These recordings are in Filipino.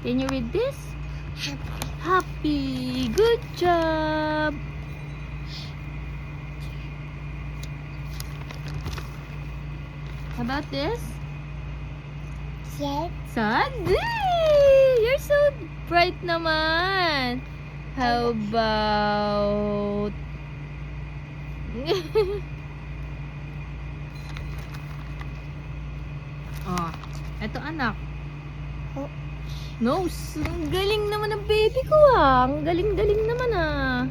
Can you read this? Happy. Good job. How about this? Yes. Sandy! You're so bright naman. How about... oh, eto anak. Oh. Nose. Ang galing naman ng baby ko ah. Ang galing-galing naman ah.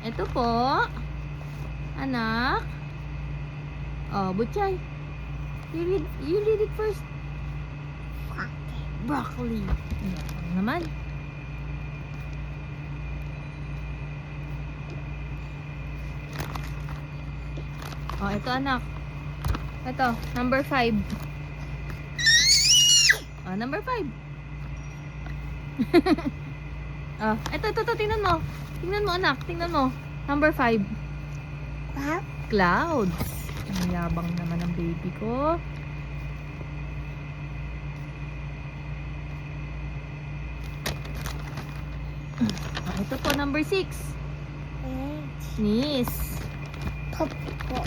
Ito po. Anak. Oh, butchay. You read it first. Broccoli. Ano naman? Oh, ito anak. Ito, number 5. Oh, number 5. Oh, ito, tingnan mo. Tingnan mo anak, tingnan mo. Number 5. Wow. Clouds. Ang yabang naman ng baby ko. Oh, ito po, number 6. Nis. Popo.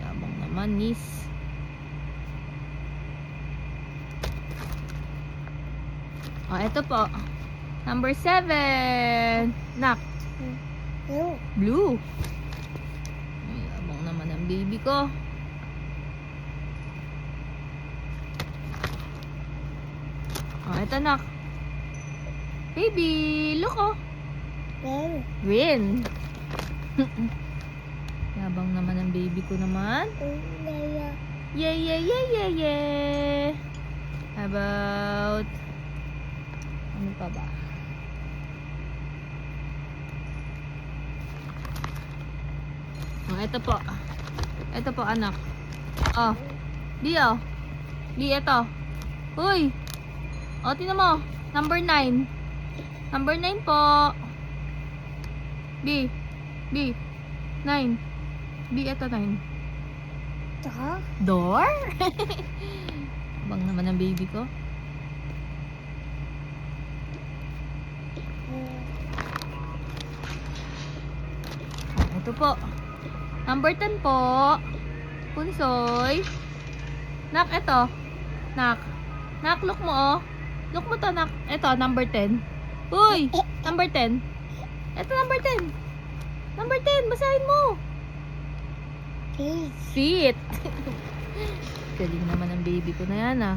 Yabang naman, Nis. Oh, ito po. Number 7. Nak. Blue. Blue. Ay, yabang naman ang baby ko. Oh, ito nak. Baby, look oh. Green. Green. Yabang naman ang baby ko naman. Yaya. Yeah. How about... ano pa ba? Oh, ito po. Ito po, anak. Oh. Di, oh. Di, ito. Uy. Oh, tingnan mo. Number 9. Number 9 po. B. 9. B, ito 9. Dog. Door? Abang naman ang baby ko. Ito po. Number 10 po. Punsoy. Nak, ito. Nak. Nak, look mo oh. Look mo to, nak. Ito, number 10. Uy! Number 10. Ito, number 10. Number 10, basahin mo. Fish. Feet. Galing naman ang baby ko na yan ah.